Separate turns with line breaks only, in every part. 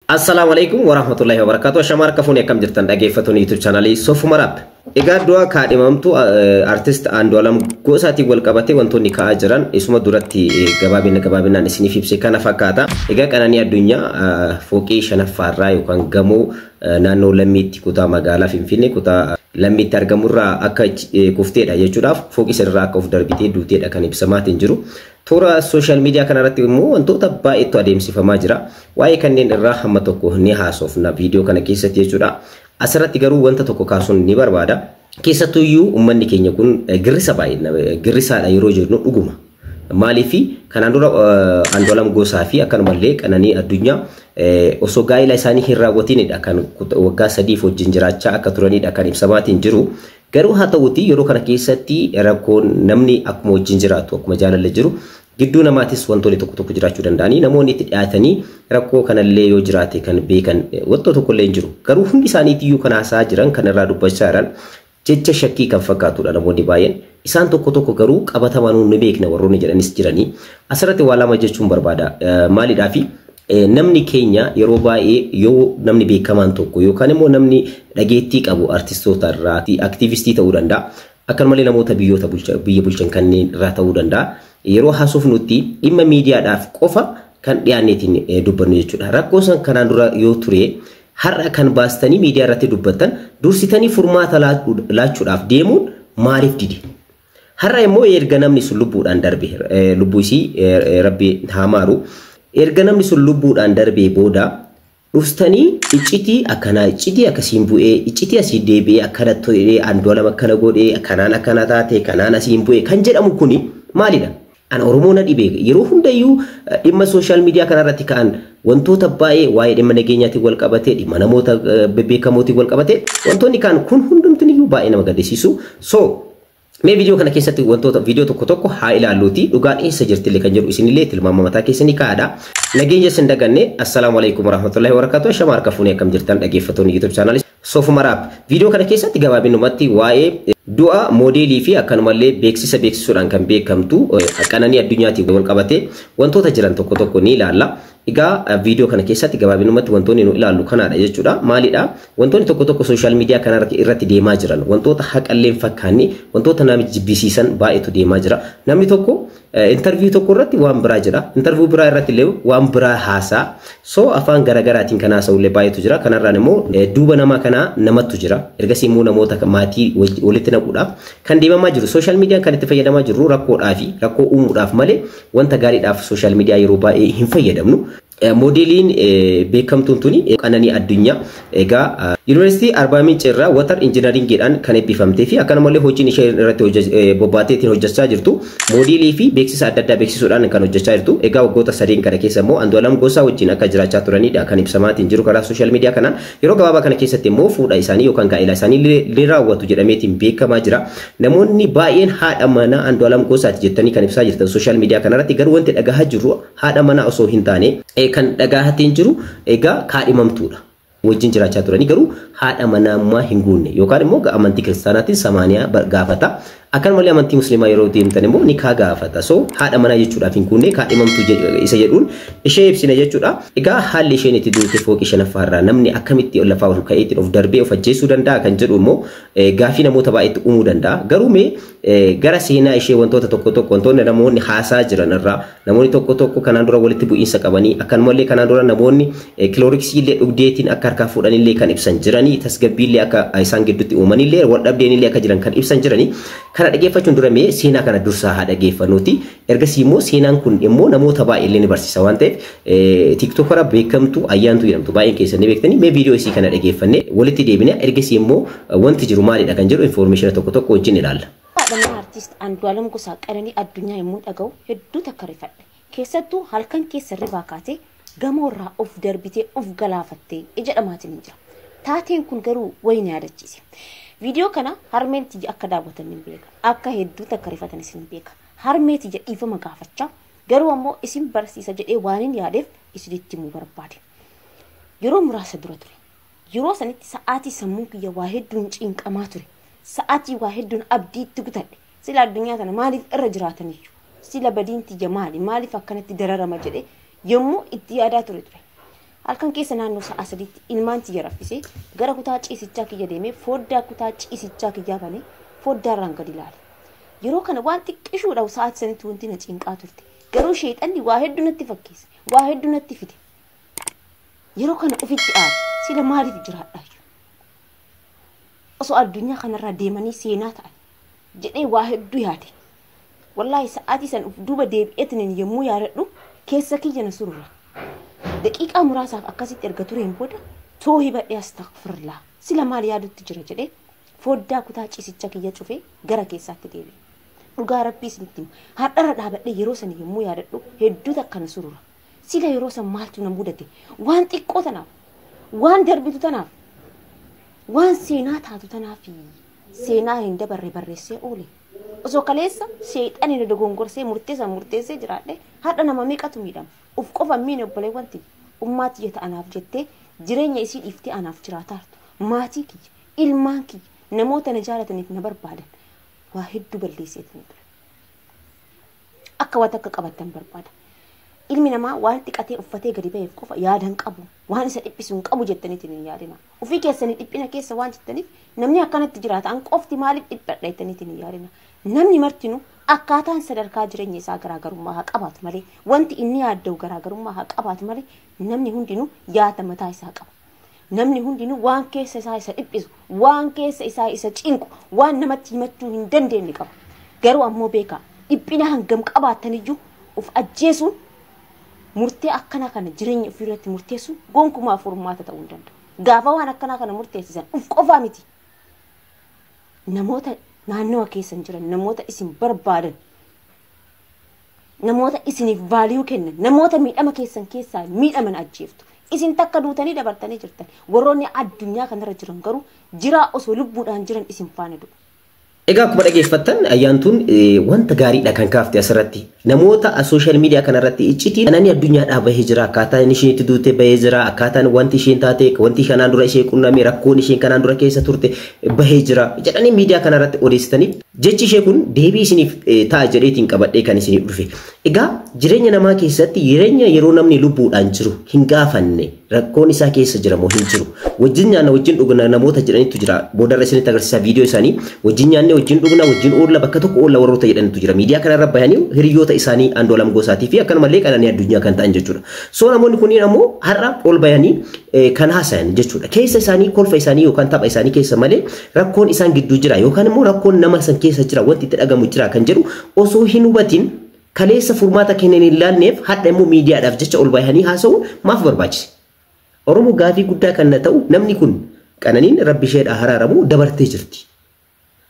Assalamualaikum warahmatullahi wabarakatuh. Shamar kafuni akam jirtan dhaggeeffattoonni YouTube channelii Sofumarab. Egaa du'a kaadhimamtu artist Andu'alam Gosaati wal qabatee wantoonni ka'aa jiran isuma duratti gabaabinaan isiniif ibsee kana fakkaata. Egaa Qananii Addunyaa fooqii shanaffaarraa yookaan gamoo naannoo Lammiitti kutaa magaalaa Finfinnee kutaa Lammiitti argamurraa akka kufteedha jechuudhaaf fooqii sanarraa akka of darbitee duuteedha kan ibsamaatiin jiru. Toora social media kanarratti immoo wantoota baay'eetu adeemsifamaa jira. Waa'ee kanneen irraa hamma tokko ni haasofna viidiyoo kana keessatti jechuudha. Asirratti garuu wanta tokko kaasuun ni barbaada. Keessattuu iyyuu uummanni keenya kun girrisa baay'ee girrisaadha yeroo jennu dhuguma. Maaliifi kanaan dura Andu'alam Gosaa fi akkanumallee Qananii Addunyaa osoo gaa'ila isaanii hin raawwatinidha kan waggaa 3 wajjin jiraachaa akka turanidha kan ibsamaatiin jiru. Garuu haa ta'uutii yeroo kana keessatti rakkoon namni akkuma wajjin jiraatu akkuma jaalallee jiru gidduu namaatis wantoonni tokko jiraachuu danda'anii namoonni itti dhiyaatanii rakkoo kanallee yoo jiraate kan beekan wantoota tokkollee hin jiru. Garuu hundi isaaniitiyyuu kan haasaa jiran kan irraa dubbachaa jiran jecha shakkii kan fakkaatudha namoonni baay'een. Isaan tokko garuu qabatamaan ni beekna warroonni jedhanis jiranii. Asirratti waa lama jechuun barbaada. Maalidhaafi namni keenya yeroo baay'ee yoo namni beekamaan tokko yookaan immoo namni dhageettii qabu artistoota irraa aktivistii ta'uu danda'a. Akkanumallee namoota biyya bulchan kanneen irraa ta'uu danda'a. Yeroo haasofnutti dhimma miidiyaadhaaf qofa kan dhiyaanneetiin dubbannu jechuudha. Rakkoo san kanaan dura yoo ture har'a kan baastanii miidiyaa irratti dubbatan dursitanii furmaata laachuudhaaf deemuun maaliif didi? Har'a immoo erga namni sun lubbuudhaan darbe lubbuu isii rabbi haa maaru. Erga namni sun lubbuudhaan darbee booda dhuftanii iccitii akkasiin bu'ee iccitii asii deebi'ee akkana ta'ee Andu'alam akkana godhee kanaan akkana taate kanaan asiin bu'ee kan jedhamu kuni maalidha? An Oromoo na dhibee yeroo hundayyuu dhimma social media kanarratti ka'an wantoota baay'ee waa'ee dhimma nageenyaatiin wal qabatee dhimma namoota bebeekamootiin wal qabatee wantoonni kaan kun hundumtiniyyuu baay'ee nama gaddisiisu. Mee viidiyoo kana keessatti wantoota viidiyoo tokko haa ilaalluuti dhugaan eessa jirtillee kan jedhu isinillee tilmaama mataa keessanii kaa'adha. Nageenya sin daganne assalamu alaikum warahmatullahi wabarakatuh. Shamar kafuuni akkam jirtan dhaggeeffattoonni YouTube channel Sofumarab. Viidiyoo kana keessatti gabaabinumatti waa'ee du'a moodeelii fi akkanumallee beeksisuudhaan kan beekamtu Qananii Addunyaatiin wal qabatee wantoota jiran tokko ni ilaalla. Egaa viidiyoo kana keessatti gabaabinumatti wantoonni nu ilaallu kanaadha jechuudha. Maalidha? Wantoonni tokko social media kana irratti deemaa jiran wantoota haqallee fakkaanni wantoota namichi jibbisiisan baay'eetu deemaa jira. Namni tokko interview tokko irratti waan biraa jira. Interview biraa irratti illee waan biraa haasaa. Afaan garagaraatiin kan haasa'ullee baay'eetu jira. Kanarraan immoo duuba nama kanaa namatu jira. Ergasii immoo namoota maatii walitti naquudhaaf kan deemamaa jiru. Social media kan itti fayyadamaa jirru rakkoodhaafi rakkoo uumuudhaaf malee wanta gaariidhaaf social media yeroo baay'ee hin fayyadamnu. Moodeliin beekamtuun tuni Qananii Addunyaa egaa Yuunivarsiitii Arbaa Mincii irraa water injiinaringiidhaan kan eebbifamtee fi akkanumallee hojiin ishee irratti bobbaateetiin hojjechaa jirtu moodelii fi beeksisa adda addaa beeksisuudhaan kan hojjechaa jirtu. Egaa waggoota 3 kana keessa immoo Andu'alam Gosaa wajjin akka jiraachaa turanidha kan ibsamaatiin jiru karaa social media kanaan. Yeroo gabaabaa kana keessatti immoo fuudha isaanii yookaan gaa'ela isaanii ni raawwatu jedhameetiin beekamaa jira. Namoonni baay'een haadha manaa Andu'alam Gosaati jettanii kan ibsaa jirtan social media kanarratti garuu wanti dhagahaa jirru haadha manaa osoo hin taane kan dhagaahatiin jiru egaa kaadhimamtuudha. Wajjin jiraachaa turanii garuu haadha manaa hin guunne yookaan immoo amantii kiristaanaatiin samaaniyaa gaafata. Akkanumallee amantii musliimaa yeroo deemtan immoo nikaa gaafata. Haadha manaa jechuudhaaf hin guunne kaadhimamtuu isa jedhuun ishee ibsina jechuudha. Egaa haalli isheen itti duute fooqii shanaffaarraa namni akkamitti lafaa ol ka'eetiin of darbee of ajjeesuu danda'a kan jedhu immoo gaafii namoota baay'eetti uumuu danda'a. Garuu mee gara seenaa ishee wantoota tokko wantoonni namoonni haasaa jiran irraa namoonni tokko kanaan dura walitti bu'iinsa qabanii akkanumallee kanaan dura namoonni kilooriksii illee dhugdeetiin akka harkaa fuudhanillee kan ibsan jiranii tasgabbiillee akka isaan gidduutti uumanillee wal dhabdeenillee akka jiran kan ibsan jiranii. Kana dhageeffachuun dura mee seenaa kana dursaa haa dhageeffannuuti. Ergasii immoo seenaan kun immoo namoota baay'ee ni barsiisa waan ta'eef tiktokera beekamtu ayyaantu jedhamtu baay'een keessan ni beektanii mee viidiyoo isii kana dhageeffannee walitti deebinee ergasii immoo wanti jiru maalidha kan jedhu information tokko wajjin ilaalla.
Artist Andu'alam Gosaa Qananii Addunyaa yommuu dhaga'u hedduu takka rifadhe. Keessattuu halkan keessa ribaa kaatee gamoorraa of darbitee of galaafattee jedhamaatiin jira. Taateen kun garuu wayina yaadachiise. Viidiyoo kana harmeetti akka daawwatan hin beeka. Akka hedduu takka rifatan isin beeka. Harmeetti dhiifama gaafachaa garuu ammoo isin barsiisa jedhee waan hin yaadeef isinitti himuu barbaade. Yeroo muraasa dura ture. Yeroo sanitti sa'aatii sammuu kiyya waa hedduun cinqamaa ture. Sa'aatii waa hedduun abdiitti kutadhe. Sila addunyaa kana maaliif irra jiraataniyyuu? Sila badiinti maaliif akkanatti dararama jedhee yommuu itti yaadaa ture. halkan keessa naannoo sa'a sadiitti ilmaan tiyya raffisee gara kutaa ciisichaa kiyya deemee foddaa kutaa ciisichaa kiyyaa banee foddaarraan gadi ilaale. Yeroo kana waan xiqqishuudhaaf sa'aatii sanitti wanti na cinqaa turte. Garuu sheexanni waa hedduu natti fakkeesse. Waa hedduu natti fide. Yeroo kana ofitti aare sila maaliif jiraadhaa? Osoo addunyaa kanarraa deemanii seenaa ta'an jedhee waa hedduu yaade. Wallaahi sa'aatii san duuba deebi'eetiin yommuu yaadadhu keessa kiyya na surra. Daqiiqaa muraasaaf akkasitti erga tureen booda toohii badhee astaghfirullah sila maal yaadutti jira jedhee foddaa kutaa ciisicha kiyya cufee gara keessaatti deebi'e. Dhugaa rabbii isinitti har'arra dhaabadhee yeroo sana yommuu yaadadhu hedduu takka na surra. Sila yeroo san maaltu na mudate waan xiqqoo tanaaf waan darbitu tanaaf waan seenaa taatu tanaaf seenaa hin dabarre barreessee oole. Osoo kaleessa sheexani na dogongorsee murteessee jiraadhe har'a nama meeqatu miidhama. Uf qofa miin obboleewwan tiyya ummaatti jeta anaaf jettee jireenya isii dhiiftee anaaf jiraataartu. Maatii kiyya ilmaan kiyya namoota na jaalataniif na barbaadan waa hedduu balleesseetiin ture. Akka waan takka qabattan barbaada. Ilmi namaa waan xiqqatee uffatee gadi ba'eef qofa yaadan qabu waan isa dhiphisu hin qabu jettaniitiin hin yaadina. Ofii keessanii dhiphina keessa waan jettaniif namni akkanatti jiraata an qofti maaliif dhiphadha jettaniitiin hin yaadina. Namni martinu akkaataan sadarkaa jireenya isaa garaagarummaa haa qabaatu malee wanti inni yaadda'u garaagarummaa haa qabaatu malee namni hundinuu yaada mataa isaa qaba. Namni hundinuu waan keessa isaa isa dhiphisu waan keessa isaa isa cinqu waan namatti himachuu hin dandeenye qaba. Garuu ammoo beekaa dhiphina hangam qabaataniyyuu of ajjeesuun murtee akkana kana jireenya ofii irratti murteessuun gonkumaa furmaata ta'uu hin danda'u. Gaafa waan akkana kana murteessisan uf qofaa miti. Namoota naannoo keessan jiran namoota isin barbaadan namoota isiniif vaaliyuu kennan namoota miidhama keessan keessaa miidhaman ajjeeftu. Isin takka duutanii dabartanii jirtan warroonni addunyaa kanarra jiran garuu jiraa osoo lubbuudhaan jiran isin faana du'u.
Egaa akkuma dhageeffattan ayyaantuun wanta gaariidha kan kaafte asirratti namoota sooshaal miidiyaa kanarratti iccitii kanani addunyaadhaa bahee jira akkaataan isheen itti duute bahee jira akkaataan wanti isheen taate wanti kanaan dura ishee qunname rakkoon isheen kanaan dura keessa turte bahee jira jedhanii miidiyaa kanarratti odeessitanii jechi ishee kun deebii isiniif ta'a jedheetiin qabadhee kan isiniif dhufe. Egaa jireenya namaa keessatti jireenya yeroo namni lubbuudhaan jiru hin gaafanne rakkoon isaa keessa jira moo hin jiru wajjin nyaanna wajjin dhugna namoota jedhanitu jira boodarra isinitti agarsiisa viidiyoo isaanii wajjin nyaanne wajjin dhugna wajjin oolla bakka tokko oolla warroota jedhanitu jira miidiyaa kanarra bahanii hiriyoota isaanii Andu'aalam Gosaatii fi akkanumallee Qananii Addunyaa kan ta'an jechuudha. So namoonni kunniin ammoo har'a ol bahanii kan haasayan jechuudha. Keessa isaanii kolfa isaanii yookaan tapha isaanii keessa malee rakkoon isaan gidduu jira yookaan immoo rakkoon nama san keessa jira wanti itti dhagamu jira kan jedhu osoo hin hubatin kaleessa furmaata kennan hin laanneef hadha immoo miidiyaadhaaf jecha ol bahanii haasa'u maaf barbaachise? Oromoo gaafii guddaa kan ta'u namni kun Qananiin rabbi isheedhaa haraaramu dabartee jirti.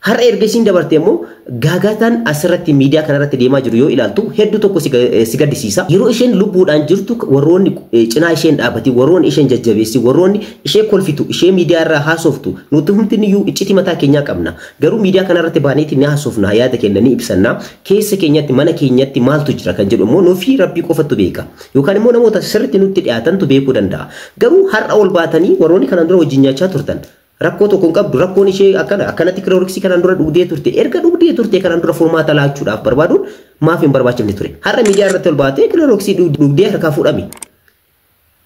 Har'a erga isiin dabarte immoo gaagaataan asirratti miidiyaa kanarratti deemaa jiru yoo ilaaltu hedduu tokko si gaddisiisa. Yeroo isheen lubbuudhaan jirtu warroonni cinaa isheen dhaabati warroonni isheen jajjabeessi warroonni ishee kolfitu ishee miidiyaa irraa haasoftu nuti hundiniyyuu icciti mataa keenyaa qabna. Garuu miidiyaa kanarratti baaneeti ni haasofna yaada keenya ni ibsanna keessa keenyatti mana keenyatti maaltu jira kan jedhu immoo nufi rabbii qofatu beeka yookaan immoo namoota sirriitti nutti dhiyaatantu beekuu danda'a. Garuu har'a ol baatanii warroonni kanaan dura wajjin nyaachaa turtan rakkoo tokko hin qabdu rakkoon ishee akkanatti kilooriksii kanaan dura dhugdee turte erga dhugdee turte kanaan dura furmaata laachuudhaaf barbaaduun maaf hin barbaachifne ture. Har'a miidiyaa irratti ol baatee kilooriksii dhugdee harkaa fuudhame.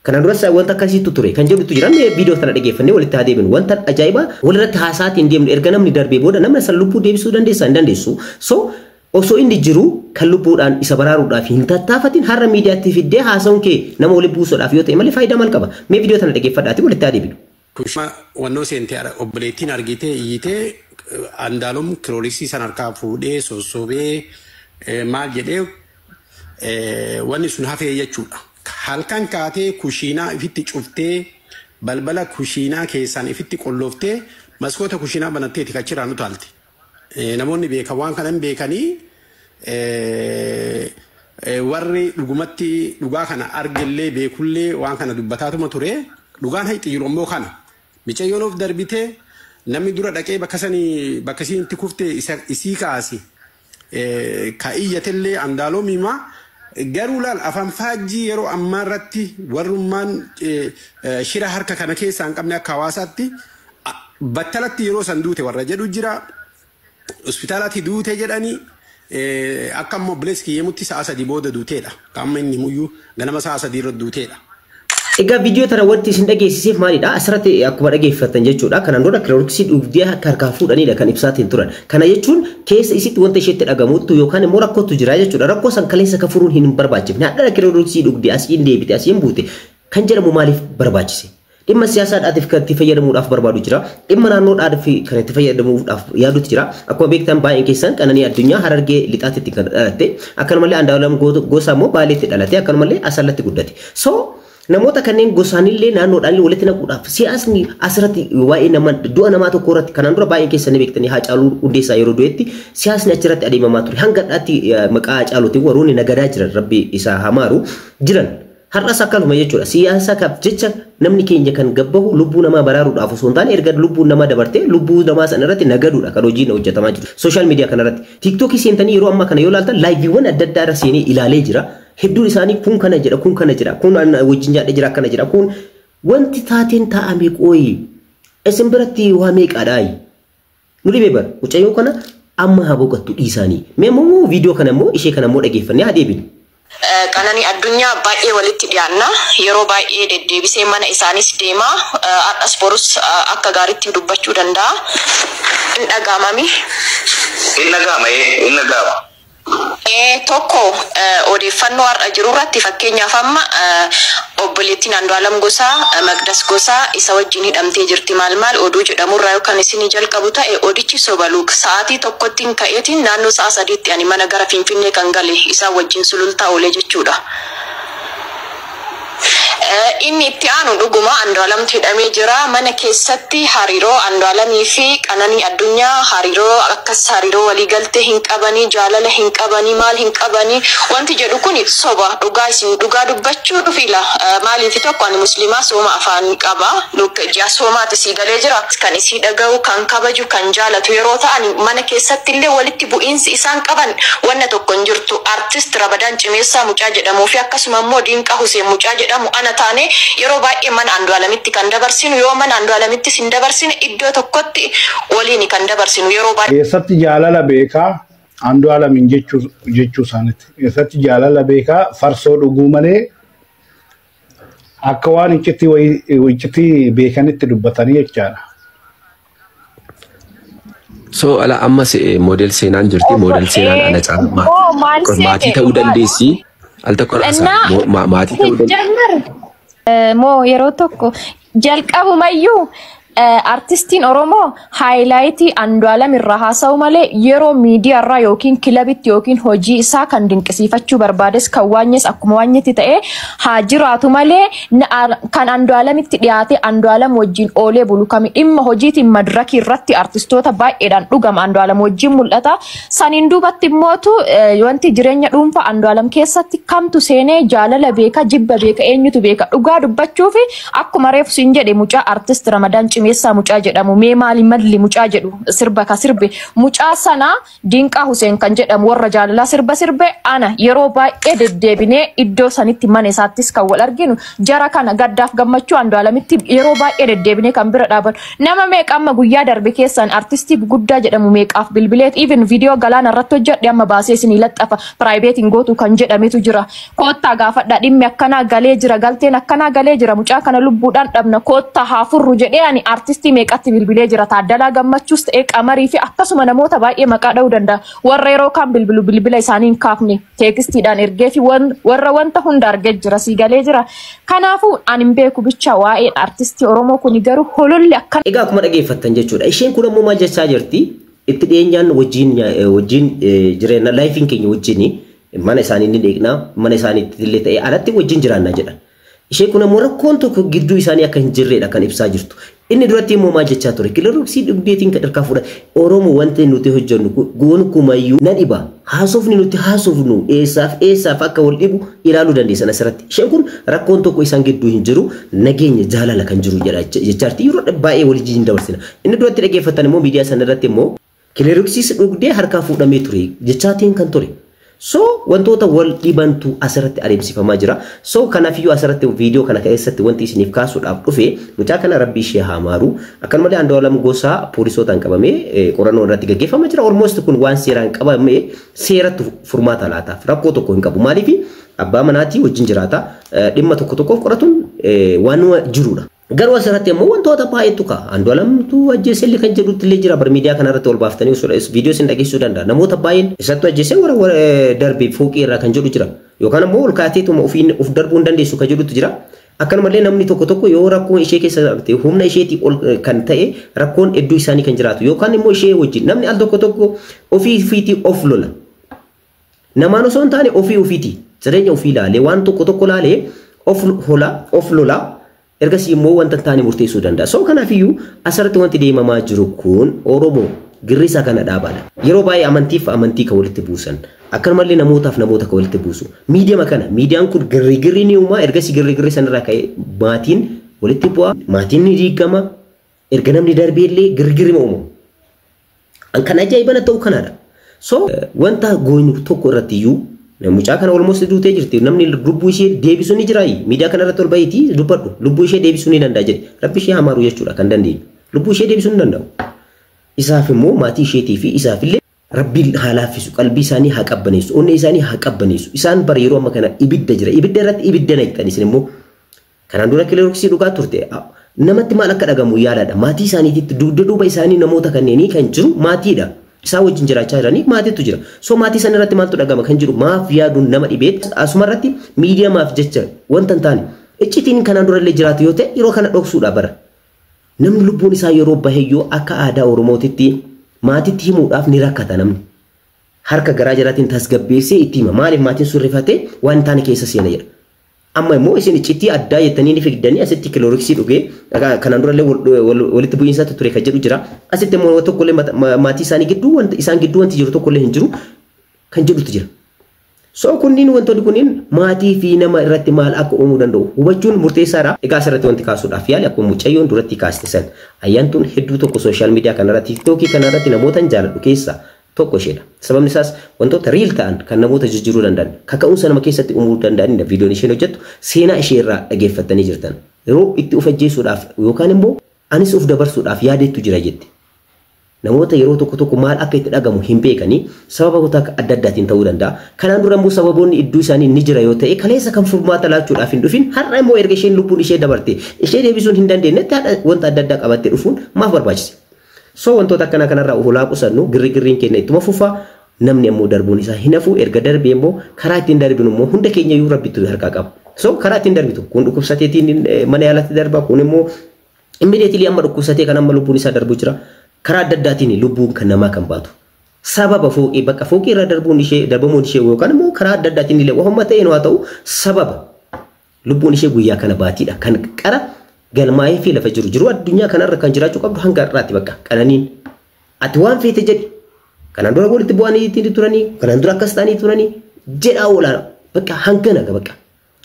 Kanaan dura wanta akkasiitu ture kan jedhutu jiran viidiyoo sana dhageeffannee walitti haa deebinu wanta ajaa'ibaa walirratti haasaatiin deemnu erga namni darbee booda namni san lubbuu deebisuu dandeessaa hin dandeessu. So osoo inni jiru kan lubbuudhaan isa baraaruudhaaf hin tattaafatin har'a miidiyaatti fiddee haasa'uun kee nama walitti buusuudhaaf yoo ta'e malee faayidaa maal qaba? Mee viidiyoo sana dhageeffadhaati walitti haa deebinu.
Kushma wannoo seentee obboleettiin argitee iyyitee Andu'aalem kilooriksii san harkaa fuudhee sossobee maal jedhee wanni sun hafee jechuudha. Halkan kaatee kushiinaa ifitti cuftee balbala kushiinaa keessaan ifitti qollooftee maskoota kushiinaa banatteeti kachiraan utaalti. Namoonni beekan waan kanan beekanii warri dhugumatti dhugaa kana argellee beekullee waan kana dubbataatuma ture dhugaan hayti jiru ammoo kana. Micayyoon of darbitee namni dura dhaqee bakka isiin itti kufte isii kaasi ka iyyatellee Andu'aalemiima garuu laal afaan faajjii yeroo ammaa irratti warrummaan shira harka kana keessaa hin qabne akka hawaasaatti battalatti yeroo san duute warra jedhu jira hospitaalatti duute jedhanii akka ammoo bilees kiyyeemutti sa'a 3 booda duuteedha. Qaama inni muyyuu ganama sa'a 3 irra duuteedha.
Egaa viidiyoo tana wanti isin dhageessisiif maalidha? Asirratti akkuma dhageeffattan jechuudha. Kanaan dura kilooriksii dhugdee akka harkaa fuudhanidha kan ibsaatiin turan. Kana jechuun keessa isitti wanta isheetti dhagamuutu yookaan immoo rakkootu jira jechuudha. Rakkoo san kaleessa ka furuun hin barbaachifne. Hadha kilooriksii dhugdee asiin deebite asiin buute kan jedhamu maaliif barbaachise? Dhimma siyaasaadhaatiif kan itti fayyadamuudhaaf barbaadu jira. Dhimma naannoodhaatiif kan itti fayyadamuudhaaf yaadutu jira. Akkuma beektan baay'een keessan Qananii Addunyaa Harargee lixaatitti kan dhalate. Akkanumallee Andu'aalam Gosaa immoo Baaleetti dhalate. Akkanumallee Asallatti guddate. Namoota kanneen gosaanillee naannoodhaan walitti naquudhaaf siyaasni asirratti waa'ee du'a namaa tokko irratti kanaan dura baay'een keessanii beektanii Haacaaluu Hundeessaa yeroo du'etti siyaasni achirratti adeemamaa ture. Hanga dhaatti maqaa Haacaaluutiin warroonni nagadaa jiran Rabbi isaa hamaaru jiran. Har'as akkanuma jechuudha. Siyaasa kaf jecha namni keenya kan gabbahu lubbuu namaa baraaruudhaaf osoo hin taane erga lubbuu namaa dabartee lubbuu namaa sana irratti nagaduudha kan hojiin hojjetamaa jiru. Sooshaal miidiyaa kanarratti TikTokii seentanii yeroo ammaa kana yoo ilaaltan laayiviiwwan adda addaa irra seenee ilaalee jira. Hedduun isaanii kun kana jedha kun wajjin nyaadhe jira akkana jedha kun wanti taateen taa'ame qooyi isin biratti waa meeqaadhaayi nu dhibee bara mucayyoo kana amma haa boqottu dhiisanii mee immoo viidiyoo kana immoo ishee kana immoo dhageeffannee haa deebinu.
Qananii Addunyaa baay'ee walitti dhiyaanna yeroo baay'ee deddeebisee mana isaanis deema har'as borus akka gaariitti dubbachuu danda'a hin dhagaamami.
Hin dhagaama.
Tokko odeeffannoo har'a jiru irratti fakkeenyaaf amma obboleettiin Andu'aalam Gosaa Magdas Gosaa isa wajjin hidhamtee jirti maal oduu jedhamurraa yookaan isinii jalqabu ta'e odichi sobaluuk sa'aatii tokkottiin ka'eetiin naannoo sa'a sadiitti ani mana gara Finfinnee kan gale isaa wajjin sulultaa oolee jechuudha. Inni itti aanu dhuguma Andu'aalamtu hidhamee jira mana keessatti hariiroo Andu'aalamii fi Qananii Addunyaa hariiroo akkas hariiroo waliigaltee hin qabanii jaalala hin qabanii maal hin qabanii wanti jedhu kun soba dhugaa isin dhugaa dubbachuu dhufila maaliif tokko ani muslimaa sooma afaan qaba ji'a soomaati sii galee jira kan isii dhaga'u kan kabaju kan jaalatu yeroo ta'an mana keessatti illee walitti bu'iinsi isaan qaban wanna tokko hin jirtu artist Rabadaan Cimeessaa Mucaa jedhamuu fi akkasuma immoo Diinqaa Huseen Mucaa jedhamu ana taane yeroo baay'ee mana Andu'aalamitti kan dabarsinu yoo mana Andu'aalamitti sin dabarsine iddoo tokkotti waliin kan dabarsinu yeroo baay'ee
keessatti jaalala beekaa Andu'aalamin jechuu isaaniiti keessatti jaalala beekaa farsoo dhuguu malee akka waan iccitii beekanitti dubbatanii jechaadha.
So ala ammas model seenaan jirti model seenaan ana caalmaa maatii ta'uu dandeessi al tokko maatii ta'uu dandeessi.
Moo yeroo tokko jalqabumayyuu artistiin Oromoo haayilaayiti Andu'aalam irraa haasa'u malee yeroo miidiyaa irraa yookiin kilabitti yookiin hojii isaa kan dinqisiifachuu barbaades kan waanyes akkuma waanyetti ta'ee haa jiraatu malee kan Andu'aalamitti dhiyaate Andu'aalam wajjin oolee bulu kami dhimma hojiitiin madirakii irratti artistoota baay'eedhaan dhugama Andu'aalam wajjin mul'ata. Saniin duubatti immootu wanti jireenya dhuunfaa Andu'aalam keessatti kamtu seenee jaalala beeka jibba beeka eenyutu beeka dhugaa dubbachuu fi akkuma reefu siin jedhe mucaa artist Ramadaan Cimeessaa Mucaa jedhamu mee maali malli mucaa jedhu sirba ka sirbe mucaa sana Diinqaa Huseen kan jedhamu warra jaalalaa sirbe ana yeroo baay'ee deddeebinee iddoo sanitti mana isaattis kan wal arginu jara kana gaddaaf gammachuu Andu'aalamitti yeroo baay'ee deddeebinee kan bira dhaaban nama meeqa amma guyyaa darbe keessan artistii guddaa jedhamu meeqaaf bilbileet even viidiyoo galaana irratti hojjedhe amma baasee isinii laxxafa piraayiveetiin gootu kan jedhametu jira koottaa gaafadha dhimmi akkanaa galee jira galteen akkanaa galee jira mucaa kana lubbuudhaan dhabna koottaa haafurru jedhee ani artistii meeqatti bilbilee jira Taaddalaa Gammachuus ta'ee Qamarii fi akkasuma namoota baay'ee maqaa dha'uu danda'a warra yeroo kan bilbila isaanii hin kaafne teekstiidhaan ergee fi warra wanta hunda argee jira sii galee jira kanaafuu ani hin beeku bicha waa'ee artistii Oromoo kun garuu hololli akkan
egaa akkuma dhageeffattan jechuudha isheen kun ammoo maal jechaa jirti itti dhiyeenyaan wajjin jireenya laayifiin keenya wajjin mana isaanii ni dheekna mana isaaniitti illee ta'ee alatti wajjin jiraannaa jedhan isheen kun ammoo rakkoon tokko gidduu isaanii akka hin jirredha kan ibsaa jirtu. Inni duratti immoo maal jechaa ture kilooriksii dhugdeetiin kan harkaa fuudha Oromoo wanti nuti hojjennu gonkumayyuu nan dhiba haasofni nuti haasofnu eessaaf akka wal dhibu ilaaluu dandeessan asirratti isheen kun rakkoon tokko isaan gidduu hin jiru nageenya jaalala kan jiru jechaarti yeroo baay'ee waliin dabarsina inni duratti dhageeffatan immoo miidiyaa sana irratti immoo kilooriksii dhugdee harkaa fuudhamee ture jechaatiin kan ture. So wantoota wal dhibantu asirratti adeemsifamaa jira. So kanaafuu asirratti viidiyoo kana keessatti wanti isiniif kaasuudhaaf dhufe mucaa kana Rabbi ishee haa maaru. Akkanumallee Andu'aalam Gosaa poolisootaan qabamee qorannoo irratti gaggeeffamaa jira. Ormoosti kun waan seeraan qabamee seeratti furmaata laataaf rakkoo tokko hin qabu. Maaliif abbaa manaatii wajjin jiraata dhimma tokko tokkoof qoratuun waanuma jirudha. Garuu asirratti immoo wantoota baay'eetu ka'a. Andu'aalamtu ajjeeselli kan jedhutti illee jira. Bar miidiyaa kanarratti ol baaftanii viidiyoo isin dhageessuu danda'a. Namoota baay'een isattu ajjeesee warra darbee fooqii irraa kan jedhu jira. Yookaan immoo ol kaateetuma of darbuu hin dandeessu kan jedhutu jira. Akkanumallee namni tokko yoo rakkoon ishee keessa humna isheetii ol kan ta'e rakkoon hedduu isaanii kan jiraatu yookaan immoo ishee wajjin namni al tokko ofiitii of lola. Namaan osoo hin taane ofiitii jireenya ofii ilaalee waan tokko ilaalee of lola. Ergasii immoo wanta taane murteessuu danda'a. So kanaafiyyuu asirratti wanti deemamaa jiru kun Oromoo girrisaa kana dhaabaadha. Yeroo baay'ee amantiif amantii kan walitti buusan. Akkanumallee namootaaf namoota kan walitti buusu. Miidiyaan kun girri ni uumaa ergasii girri sanarraa ka'ee maatiin walitti bu'a. Maatiin ni diigama. Erga namni darbeellee girri uumu. Kan ajaa'ibana ta'u kanadha. So wanta goonu tokko irrattiyyuu mucaa kana almost duutee jirti namni lubbuu ishee deebisuu ni jiraa miidiyaa kana irratti ol bahiiti dubbadhu lubbuu ishee deebisuu ni danda'a jedhe rabbi ishee hamaaru jechuudha kan dandeenyu lubbuu ishee deebisuu ni danda'u isaaf immoo maatii isheetii fi isaafillee rabbi haa laaffisu qalbii isaanii haa qabbaneessu onnee isaanii haa qabbaneessu isaan bara yeroo amma kana ibidda jira ibidda irratti ibidda naqxan isin immoo kanaan dura kilooriksii dhugaa turte namatti maal akka dhagamu yaalaadha maatii isaaniititti dugda duuba isaanii namoota kanneenii kan jiru maatiidha. Isaa wajjin jiraachaa jiranii maatiitu jira. So maatii sana irratti maaltu dhagama kan jiru maaf yaaduun nama dhibeet asuma irratti miidiyaa maaf jecha wanta hin taane iccitiin kanaan durallee jiraatu yoo ta'e yeroo kana dhoksuudha bara. Namni lubbuun isaa yeroo baheyyoo akka aadaa Oromootitti maatiitti himuudhaaf ni rakkata namni. Harka garaa jaraatiin tasgabbeessee itti hima. Maaliif maatiin sun rifatee waan hin taane keessa seena jedha. Amma immoo isin iccitii addaa jettanii ni figdanii asitti kilooriksii dhugee kanaan durallee walitti bu'iinsaatu ture kan jedhu jira. Asitti immoo tokkollee maatii isaanii gidduu isaan gidduu wanti jiru tokkollee hin jiru kan jedhutu jira. So kunniin wantoonni kunniin maatii fi nama irratti maal akka uumuu danda'u hubachuun murteessaadha. Egaa asirratti wanti kaasuudhaaf yaali akkuma mucayyoon duratti kaastisan ayyaantuun hedduu tokko sooshaal miidiyaa kanarratti tiiktookii kanarratti namootan jaaladhu keessaa tokko isheedha. Sababni isaas wantoota riil ta'an kan namoota jijjiiruu danda'an kaka'umsa nama keessatti uumuu danda'anidha. Viidiyoon isheen hojjettu seenaa ishee irraa dhageeffattanii jirtan. Yeroo itti of ajjeesuudhaaf yookaan immoo anis of dabarsuudhaaf yaadettu jira jetti. Namoota yeroo tokko maal akka itti dhagamu hin beekanii sababoota adda addaatiin ta'uu danda'a. Kanaan dura immoo sababoonni iddoo isaanii ni jira yoo ta'e kaleessa kan furmaata laachuudhaaf hin dhufin har'a immoo erga isheen lubbuun ishee dabarte ishee deebisuun hin dandeenyetti wanta adda addaa qabattee dhufuun maaf barbaachise? So wantoota akkana kanarraa ulaa qusannu girriin keenya ittuma fufaa namni immoo darbuun isaa hin hafu erga darbee immoo karaa ittiin darbinu immoo hunda keenya iyyuu rabbitu harkaa qaba. So karaa ittiin darbitu kun dhukkubsateetiin mana yaalatti darba kun immoo immediately amma dhukkubsatee kan amma lubbuun isaa darbu jira. Karaa adda addaatiin lubbuun kan namaa kan baatu. Sababa fooqii bakka fooqii irra darbamuun ishee yookaan immoo karaa adda addaatiin illee waamma ta'een haa ta'u sababa lubbuun ishee guyyaa kana baatiidha kan qara galmaa'ee fi lafa jiru addunyaa kanarra kan jiraachuu qabdu hanga har'aatti bakka qananiin ati waan feete jedhi kanaan dura walitti bu'anii ittiin turanii kanaan dura akkas ta'anii turanii jedhaa oolaan bakka hangana bakka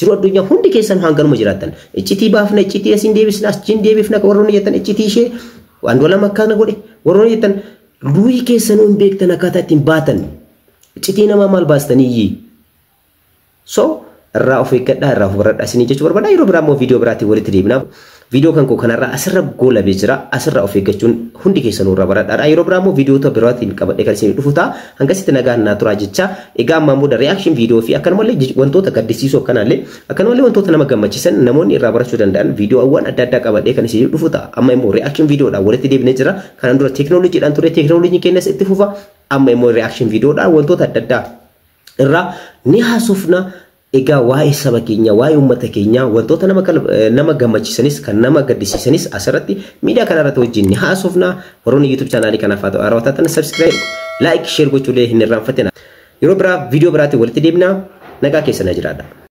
jiru addunyaa hundi keessan hanganuma jiraattan iccitii baafna iccitii asiin deebisna achiin deebifna warroonni jettan iccitii ishee waan dola makkaana godhe warroonni jettan ruuhii keessanuu hin beektan akkaataa ittiin baatan iccitii namaa maal baastanii so irraa of eeggadhaa irraa of baradhaa isinii jechuu barbaada yeroo biraa immoo viidiyoo biraatiin walitti deebina. Viidiyoo kan koo kanarraa asirra goolabee jira asirra of eeggachuun hundi keessanuu irraa baradhaadha yeroo biraa immoo viidiyoota biraatiin qabadhee kan isinii dhufu ta'a hangasitti nagaan naa turaa jecha egaa amma immoo reaction viidiyoo fi akkanumallee wantoota gaddisiisoo akkanaallee akkanumallee wantoota nama gammachiisan namoonni irraa barachuu danda'an viidiyoowwan adda addaa qabadhee kan isinii dhufu ta'a amma immoo reaction viidiyoodhaan walitti deebinee jira kanaan dura teekinooloojiidhaan ture teekinooloojiin keenyas itti fufa amma immoo reaction viidiyoodhaan wantoota adda addaa irraa ni haasofna. Egaa waa'ee saba keenya waa'ee uummata keenya wantoota nama gammachiisanis kan nama gaddisiisanis asirratti miidiyaa kanarratti wajjin ni haasofna warroonni YouTube chaanaalii kanaaf haa ta'u raawwatatan subscribe like share gochuulee hin irraanfatina yeroo biraa viidiyoo biraatti walitti deebina nagaa keessa na jiraadha.